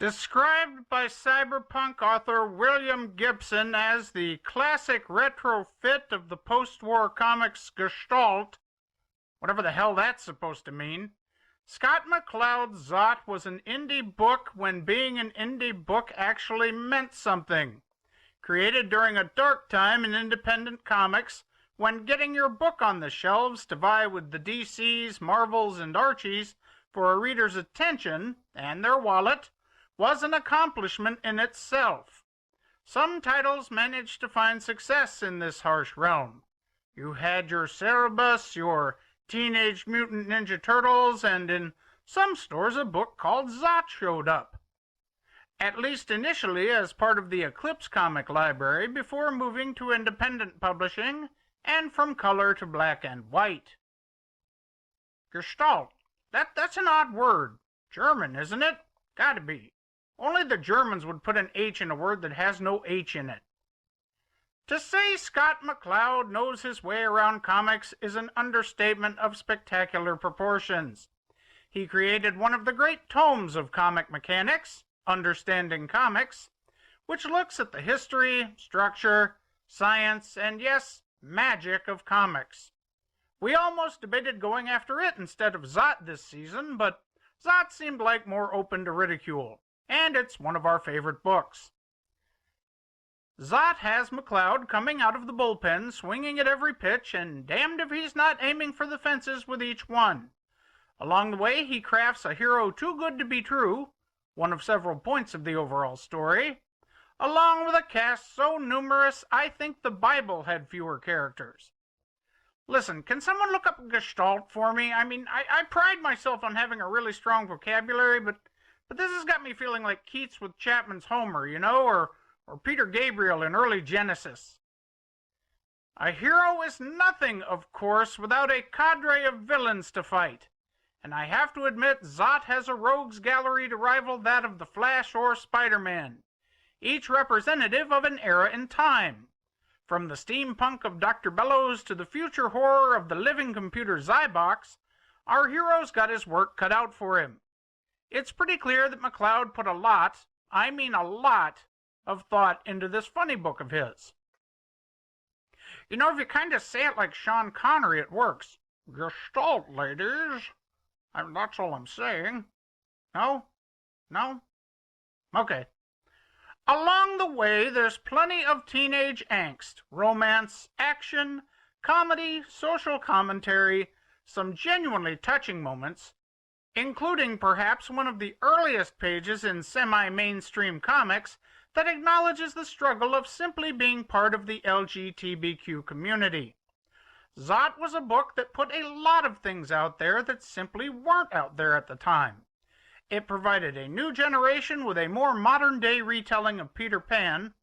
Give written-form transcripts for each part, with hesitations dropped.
Described by cyberpunk author William Gibson as the classic retrofit of the post-war comics Gestalt, whatever the hell that's supposed to mean, Scott McCloud's Zot was an indie book when being an indie book actually meant something. Created during a dark time in independent comics when getting your book on the shelves to vie with the DCs, Marvels, and Archies for a reader's attention and their wallet was an accomplishment in itself. Some titles managed to find success in this harsh realm. You had your Cerebus, your Teenage Mutant Ninja Turtles, and in some stores a book called Zot showed up. At least initially as part of the Eclipse comic library before moving to independent publishing and from color to black and white. Gestalt. That's an odd word. German, isn't it? Gotta be. Only the Germans would put an H in a word that has no H in it. To say Scott McCloud knows his way around comics is an understatement of spectacular proportions. He created one of the great tomes of comic mechanics, Understanding Comics, which looks at the history, structure, science, and yes, magic of comics. We almost debated going after it instead of Zot this season, but Zot seemed like more open to ridicule, and it's one of our favorite books. Zot has McCloud coming out of the bullpen, swinging at every pitch, and damned if he's not aiming for the fences with each one. Along the way, he crafts a hero too good to be true, one of several points of the overall story, along with a cast so numerous I think the Bible had fewer characters. Listen, can someone look up Gestalt for me? I mean, I pride myself on having a really strong vocabulary, but this has got me feeling like Keats with Chapman's Homer, you know, or Peter Gabriel in early Genesis. A hero is nothing, of course, without a cadre of villains to fight. And I have to admit, Zot has a rogues gallery to rival that of the Flash or Spider-Man, each representative of an era in time. From the steampunk of Dr. Bellows to the future horror of the living computer Zybox, our hero's got his work cut out for him. It's pretty clear that McCloud put a lot, I mean a lot, of thought into this funny book of his. You know, if you kind of say it like Sean Connery, it works. Gestalt, ladies. That's all I'm saying. No? No? Okay. Along the way, there's plenty of teenage angst, romance, action, comedy, social commentary, some genuinely touching moments, including perhaps one of the earliest pages in semi-mainstream comics that acknowledges the struggle of simply being part of the LGBTQ community. Zot was a book that put a lot of things out there that simply weren't out there at the time. It provided a new generation with a more modern-day retelling of Peter Pan,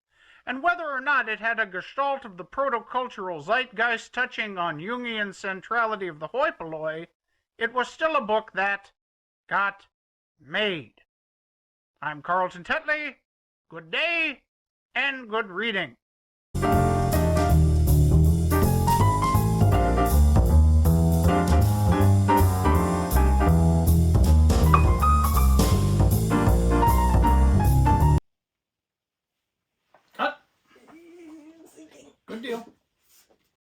and whether or not it had a gestalt of the proto-cultural zeitgeist touching on Jungian centrality of the hoi polloi, it was still a book that got made. I'm Carlton Tetley. Good day and good reading. Cut. Good deal.